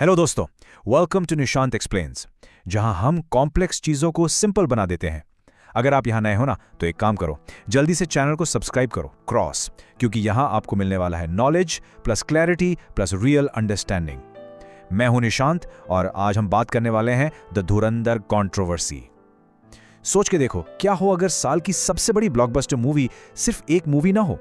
Hello दोस्तों, welcome to Nishant explains, जहां हम कॉम्प्लेक्स चीज़ों को सिंपल बना देते हैं। अगर आप यहां नए हो ना, तो एक काम करो, जल्दी से चैनल को सब्सक्राइब करो, क्रॉस, क्योंकि यहां आपको मिलने वाला है knowledge plus clarity plus real understanding. मैं हूं निशांत और आज हम बात करने वाले हैं द धुरंधर कंट्रोवर्सी। सोच के देखो, क्या हो अगर साल की सबसे बड़ी ब्लॉकबस्टर मूवी सिर्फ एक मूवी ना हो।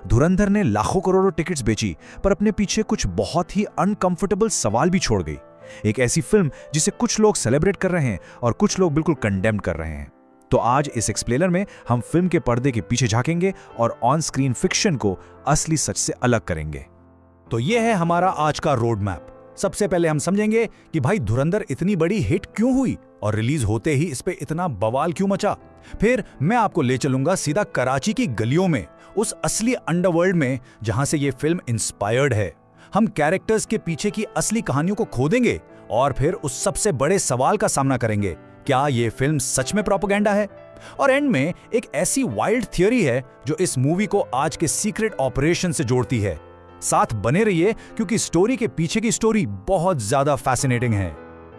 धुरंधर ने लाखों करोड़ों टिकट्स बेची, पर अपने पीछे कुछ बहुत ही अनकंफर्टेबल सवाल भी छोड़ गई। एक ऐसी फिल्म जिसे कुछ लोग सेलिब्रेट कर रहे हैं और कुछ लोग बिल्कुल कंडेम कर रहे हैं। तो आज इस एक्सप्लेनर में हम फिल्म के पर्दे के पीछे झांकेंगे और ऑन स्क्रीन फिक्शन को असली सच से अलग करेंगे। तो ये है हमारा आज का रोड मैप। सबसे पहले हम समझेंगे कि भाई धुरंधर इतनी बड़ी हिट क्यों हुई और रिलीज होते ही इस पे इतना बवाल क्यों मचा। फिर मैं आपको ले चलूंगा सीधा कराची की गलियों में, उस असली अंडरवर्ल्ड में जहां से ये फिल्म इंस्पायर्ड है। हम कैरेक्टर्स के पीछे की असली कहानियों को खोदेंगे और फिर उस सबसे बड़े सवाल का सामना करेंगे, क्या ये फिल्म सच में प्रोपेगेंडा है। और एंड में एक ऐसी वाइल्ड थियरी है जो इस मूवी को आज के सीक्रेट ऑपरेशन से जोड़ती है। साथ बने रहिए क्योंकि स्टोरी के पीछे की स्टोरी बहुत ज्यादा फैसिनेटिंग है।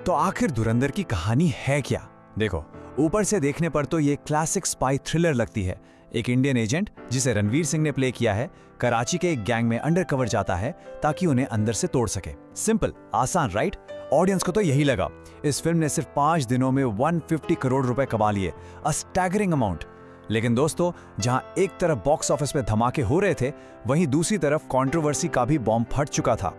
तो आखिर धुरंधर की कहानी है क्या? देखो, ऊपर से देखने पर तो ये क्लासिक स्पाई थ्रिलर लगती है। एक इंडियन एजेंट जिसे रणवीर सिंह ने प्ले किया है, कराची के एक गैंग में अंडरकवर जाता है ताकि उन्हें अंदर से तोड़ सके। सिंपल, आसान, राइट? ऑडियंस को तो यही लगा। इस फिल्म ने सिर्फ 5 दिनों में 150 करोड़ रुपए कमा लिए, अ स्टैगरिंग अमाउंट। लेकिन दोस्तों, जहां एक तरफ बॉक्स ऑफिस में धमाके हो रहे थे, वहीं दूसरी तरफ कंट्रोवर्सी का भी बॉम्ब फट चुका था।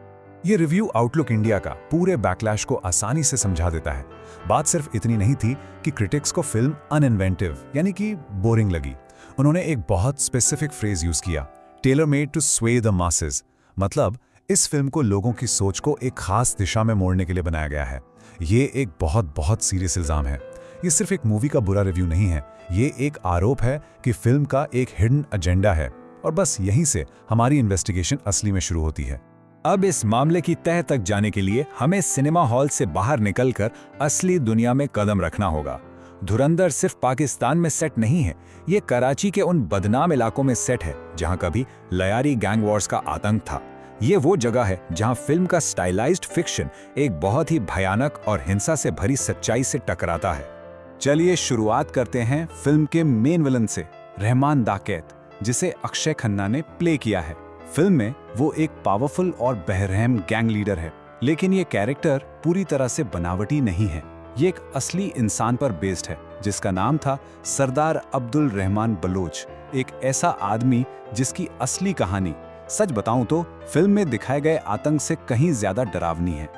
ये रिव्यू आउटलुक इंडिया का पूरे बैकलैश को आसानी से समझा देता है। बात सिर्फ इतनी नहीं थी कि क्रिटिक्स को फिल्म अनइन्वेंटिव यानी कि बोरिंग लगी। उन्होंने एक बहुत स्पेसिफिक फ्रेज यूज किया, टेलर मेड टू स्वे द मासेस। मतलब इस फिल्म को लोगों की सोच को एक खास दिशा में मोड़ने के लिए बनाया गया है। ये एक बहुत सीरियस इल्जाम है। ये सिर्फ एक मूवी का बुरा रिव्यू नहीं है, ये एक आरोप है कि फिल्म का एक हिडन एजेंडा है। और बस यहीं से हमारी इन्वेस्टिगेशन असली में शुरू होती है। अब इस मामले की तह तक जाने के लिए हमें सिनेमा हॉल से बाहर निकलकर असली दुनिया में कदम रखना होगा। धुरंधर सिर्फ पाकिस्तान में सेट नहीं है, ये कराची के उन बदनाम इलाकों में सेट है जहां कभी लयारी गैंग वॉर्स का आतंक था। ये वो जगह है जहां फिल्म का स्टाइलाइज्ड फिक्शन एक बहुत ही भयानक और हिंसा से भरी सच्चाई से टकराता है। चलिए शुरुआत करते हैं फिल्म के मेन विलन से, रहमान दाकैत, जिसे अक्षय खन्ना ने प्ले किया है। फिल्म में वो एक पावरफुल और बहरहम गैंग लीडर है, लेकिन ये कैरेक्टर पूरी तरह से बनावटी नहीं है। ये एक असली इंसान पर बेस्ड है जिसका नाम था सरदार अब्दुल रहमान बलोच। एक ऐसा आदमी जिसकी असली कहानी, सच बताऊं तो, फिल्म में दिखाए गए आतंक से कहीं ज्यादा डरावनी है।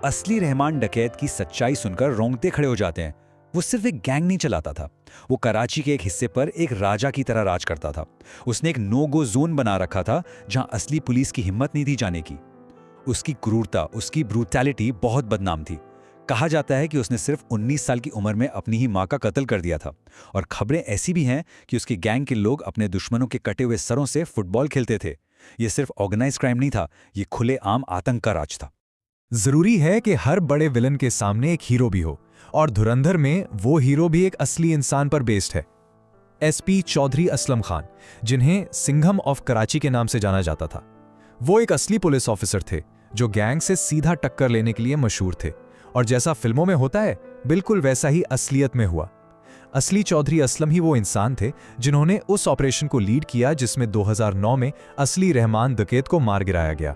असली रहमान डकैत की सच्चाई सुनकर रोंगटे खड़े हो जाते हैं। वो सिर्फ एक गैंग नहीं चलाता था, वो कराची के एक हिस्से पर एक राजा की तरह राज करता था। उसने एक नो गो जोन बना रखा था जहां असली पुलिस की हिम्मत नहीं थी जाने की। उसकी क्रूरता, उसकी ब्रूटैलिटी बहुत बदनाम थी। कहा जाता है कि उसने सिर्फ 19 साल की उम्र में अपनी ही मां का कत्ल कर दिया था। और खबरें ऐसी भी हैं कि उसकी गैंग के लोग अपने दुश्मनों के कटे हुए सरों से फुटबॉल खेलते थे। ये सिर्फ ऑर्गेनाइज क्राइम नहीं था, ये खुले आम आतंक का राज था। जरूरी है कि हर बड़े विलन के सामने एक हीरो भी हो, और धुरंधर में वो हीरो भी एक असली इंसान पर बेस्ड है। एसपी चौधरी असलम खान, जिन्हें सिंघम ऑफ कराची के नाम से जाना जाता था, वो एक असली पुलिस ऑफिसर थे जो गैंग से सीधा टक्कर लेने के लिए मशहूर थे। और जैसा फिल्मों में होता है, बिल्कुल वैसा ही असलियत में हुआ। असली चौधरी असलम ही वो इंसान थे जिन्होंने उस ऑपरेशन को लीड किया जिसमें 2009 में असली रहमान डकैत को मार गिराया गया।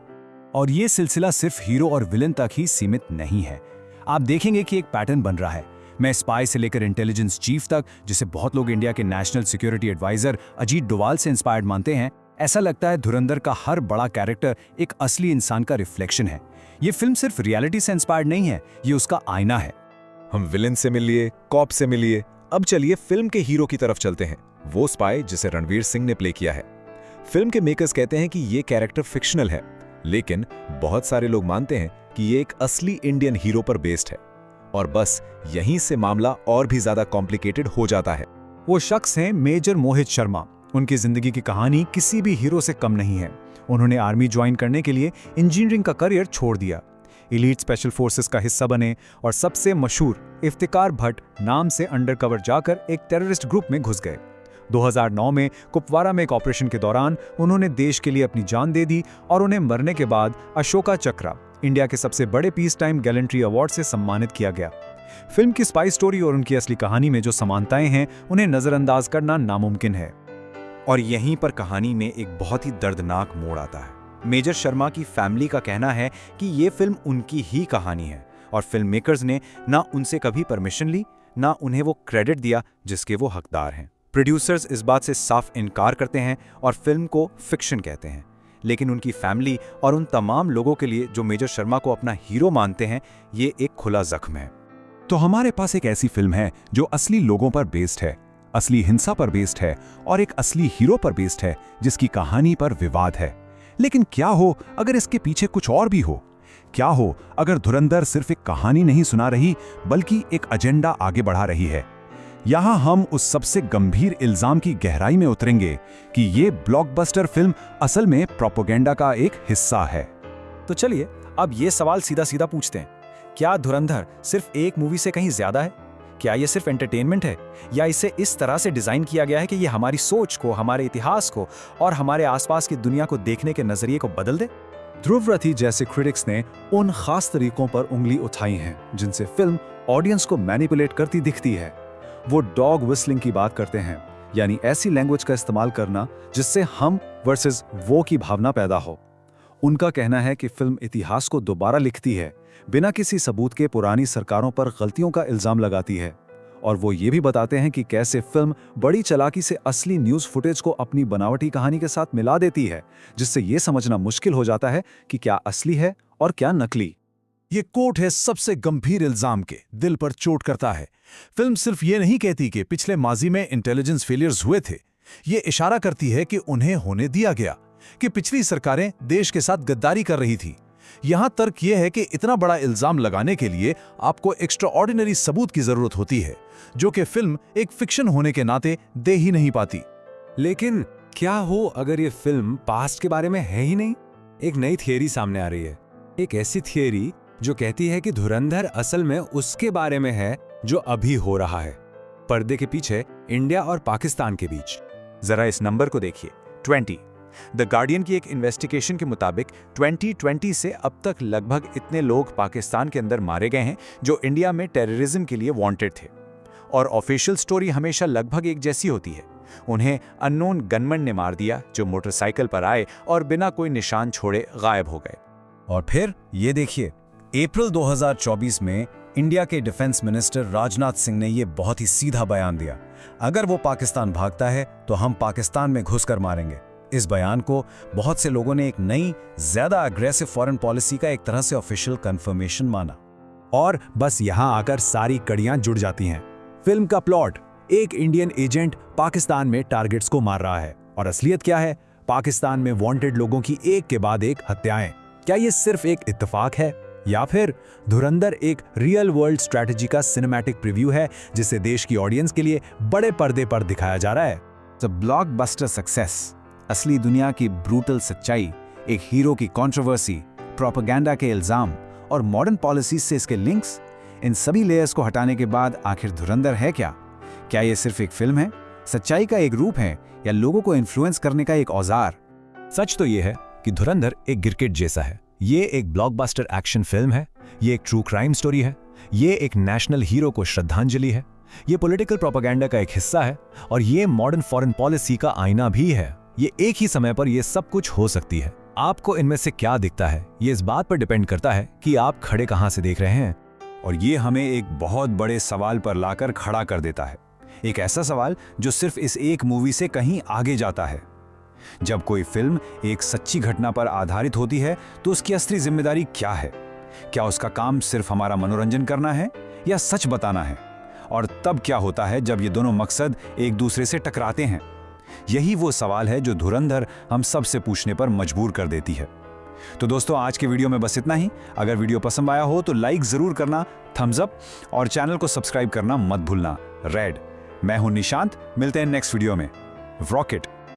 और ये सिलसिला सिर्फ हीरो और विलन तक ही सीमित नहीं है। आप देखेंगे कि एक पैटर्न बन रहा है। मैं स्पाई से लेकर इंटेलिजेंस चीफ तक, जिसे बहुत लोग इंडिया के national security adviser Ajit Doval से इंस्पायर्ड मानते हैं, ऐसा लगता है धुरंधर का हर बड़ा कैरेक्टर एक असली इंसान का रिफ्लेक्शन है। ये फिल्म सिर्फ रियलिटी से इंस्पायर्ड नहीं है, ये उसका आईना है। हम विलेन से मिल लिए, कॉप से मिलिए, अब चलिए फिल्म के हीरो की तरफ चलते हैं, वो स्पाई जिसे रणवीर सिंह ने प्ले किया है। फिल्म के मेकर्स कहते हैं कि ये कैरेक्टर फिक्शनल है, लेकिन बहुत सारे लोग मानते हैं कि ये एक असली इंडियन हीरो पर बेस्ड है। और बस यहीं से मामला और भी ज्यादा कॉम्प्लिकेटेड हो जाता है। वो शख्स हैं मेजर मोहित शर्मा। उनकी जिंदगी की कहानी किसी भी हीरो से कम नहीं है। उन्होंने आर्मी ज्वाइन करने के लिए इंजीनियरिंग का करियर छोड़ दिया, एलीट स्पेशल फोर्सेस का हिस्सा बने और सबसे मशहूर इफ्तिकार भट्ट नाम से अंडरकवर जाकर एक टेररिस्ट ग्रुप में घुस गए। 2009 में कुपवारा में एक ऑपरेशन के दौरान उन्होंने देश के लिए अपनी जान दे दी और उन्हें मरने के बाद अशोका चक्रा, इंडिया के सबसे बड़े पीस टाइम गैलेंट्री अवार्ड से सम्मानित किया गया। फिल्म की स्पाई स्टोरी और उनकी असली कहानी में जो समानताएं हैं उन्हें नजरअंदाज करना नामुमकिन है। और यहीं पर कहानी में एक बहुत ही दर्दनाक मोड़ आता है। मेजर शर्मा की फैमिली का कहना है कि ये फिल्म उनकी ही कहानी है और फिल्म मेकर्स ने ना उनसे कभी परमिशन ली, ना उन्हें वो क्रेडिट दिया जिसके वो हकदार हैं। प्रोड्यूसर्स इस बात से साफ इनकार करते हैं और फिल्म को फिक्शन कहते हैं। लेकिन उनकी फैमिली और उन तमाम लोगों के लिए जो मेजर शर्मा को अपना हीरो मानते हैं, ये एक खुला जख्म है। तो हमारे पास एक ऐसी फिल्म है जो असली लोगों पर बेस्ड है, असली हिंसा पर बेस्ड है और एक असली हीरो पर बेस्ड है जिसकी कहानी पर विवाद है। लेकिन क्या हो अगर इसके पीछे कुछ और भी हो? क्या हो अगर धुरंधर सिर्फ एक कहानी नहीं सुना रही बल्कि एक एजेंडा आगे बढ़ा रही है? यहां हम उस सबसे गंभीर इल्जाम की गहराई में उतरेंगे कि ये ब्लॉकबस्टर फिल्म असल में प्रोपेगेंडा का एक हिस्सा है। तो चलिए अब ये सवाल सीधा सीधा पूछते हैं, क्या धुरंधर सिर्फ एक मूवी से कहीं ज्यादा है? क्या ये सिर्फ एंटरटेनमेंट है या इसे इस तरह से डिजाइन किया गया है कि ये हमारी सोच को, हमारे इतिहास को और हमारे आसपास की दुनिया को देखने के नजरिए को बदल दे? ध्रुव रथी जैसे क्रिटिक्स ने उन खास तरीकों पर उंगली उठाई हैं जिनसे फिल्म ऑडियंस को मैनिपुलेट करती दिखती है। वो डॉग विस्लिंग की बात करते हैं, यानी ऐसी लैंग्वेज का इस्तेमाल करना जिससे हम वर्सेस वो की भावना पैदा हो। उनका कहना है कि फिल्म इतिहास को दोबारा लिखती है, बिना किसी सबूत के पुरानी सरकारों पर गलतियों का इल्जाम लगाती है। और वो ये भी बताते हैं कि कैसे फिल्म बड़ी चालाकी से असली न्यूज़ फुटेज को अपनी बनावटी कहानी के साथ मिला देती है, जिससे ये समझना मुश्किल हो जाता है कि क्या असली है और क्या नकली। ये कोट है सबसे गंभीर इल्जाम के, दिल पर चोट करता है। फिल्म सिर्फ ये नहीं कहती कि पिछले माजी में इंटेलिजेंस फेलियर्स हुए थे, ये इशारा करती है कि उन्हें होने दिया गया, कि पिछली सरकारें देश के साथ गद्दारी कर रही थी। यहां तर्क यह है कि इतना बड़ा इल्जाम लगाने के लिए आपको एक्स्ट्राऑर्डिनरी सबूत की जरूरत होती है, जो कि फिल्म एक फिक्शन होने के नाते दे ही नहीं पाती। लेकिन क्या हो अगर ये फिल्म पास्ट के बारे में है ही नहीं? एक नई थियरी सामने आ रही है, एक ऐसी थियरी जो कहती है कि धुरंधर असल में उसके बारे में है जो अभी हो रहा है, पर्दे के पीछे इंडिया और पाकिस्तान के बीच। जरा इस नंबर को देखिए, 20। द गार्डियन की एक इन्वेस्टिगेशन के मुताबिक 2020 से अब तक लगभग इतने लोग पाकिस्तान के अंदर मारे गए हैं जो इंडिया में टेररिज्म के लिए वांटेड थे। और ऑफिशियल स्टोरी हमेशा लगभग एक जैसी होती है, उन्हें अननोन गनमैन ने मार दिया जो मोटरसाइकिल पर आए और बिना कोई निशान छोड़े गायब हो गए। और फिर ये देखिए, अप्रैल 2024 में इंडिया के डिफेंस मिनिस्टर राजनाथ सिंह ने यह बहुत ही सीधा बयान दिया, अगर वो पाकिस्तान भागता है तो हम पाकिस्तान में घुसकर मारेंगे। इस बयान को बहुत से लोगों ने एक नई, ज्यादा अग्रेसिव फॉरेन पॉलिसी का एक तरह से ऑफिशियल कंफर्मेशन माना। और बस यहां आकर सारी कड़ियां जुड़ जाती हैं। फिल्म का प्लॉट, एक इंडियन एजेंट पाकिस्तान में टारगेट्स को मार रहा है, और असलियत क्या है? पाकिस्तान में वांटेड लोगों की एक के बाद एक हत्याएं। क्या ये सिर्फ एक इत्तेफाक है या फिर धुरंधर एक रियल वर्ल्ड स्ट्रैटेजी का सिनेमैटिक प्रीव्यू है जिसे देश की ऑडियंस के लिए बड़े पर्दे पर दिखाया जा रहा है? तो ब्लॉकबस्टर सक्सेस, असली दुनिया की ब्रूटल सच्चाई, एक हीरो की कंट्रोवर्सी, प्रोपेगेंडा के इल्जाम और मॉडर्न पॉलिसीज से इसके लिंक्स, इन सभी लेयर्स को हटाने के बाद आखिर धुरंधर है क्या? क्या ये सिर्फ एक फिल्म है, सच्चाई का एक रूप है, या लोगों को इन्फ्लुएंस करने का एक औजार? सच तो ये है कि धुरंधर एक क्रिकेट जैसा है। ये एक ब्लॉकबस्टर एक्शन फिल्म है, ये एक ट्रू क्राइम स्टोरी है, ये एक नेशनल हीरो को श्रद्धांजलि है, ये पॉलिटिकल प्रोपेगेंडा का एक हिस्सा है, और ये मॉडर्न फॉरेन पॉलिसी का आईना भी है। ये एक ही समय पर ये सब कुछ हो सकती है। आपको इनमें से क्या दिखता है, ये इस बात पर डिपेंड करता है कि आप खड़े कहां से देख रहे हैं। और ये हमें एक बहुत बड़े सवाल पर लाकर खड़ा कर देता है, एक ऐसा सवाल जो सिर्फ इस एक मूवी से कहीं आगे जाता है। जब कोई फिल्म एक सच्ची घटना पर आधारित होती है तो उसकी असली जिम्मेदारी क्या है? क्या उसका काम सिर्फ हमारा मनोरंजन करना है या सच बताना है? और तब क्या होता है जब ये दोनों मकसद एक दूसरे से टकराते हैं? यही वो सवाल है जो धुरंधर हम सब से पूछने पर मजबूर कर देती है। तो दोस्तों, आज के वीडियो में बस इतना ही। अगर वीडियो पसंद आया हो तो लाइक जरूर करना, थम्स अप, और चैनल को सब्सक्राइब करना मत भूलना। रेड, मैं हूं निशांत, मिलते हैं नेक्स्ट वीडियो में। रॉकेट।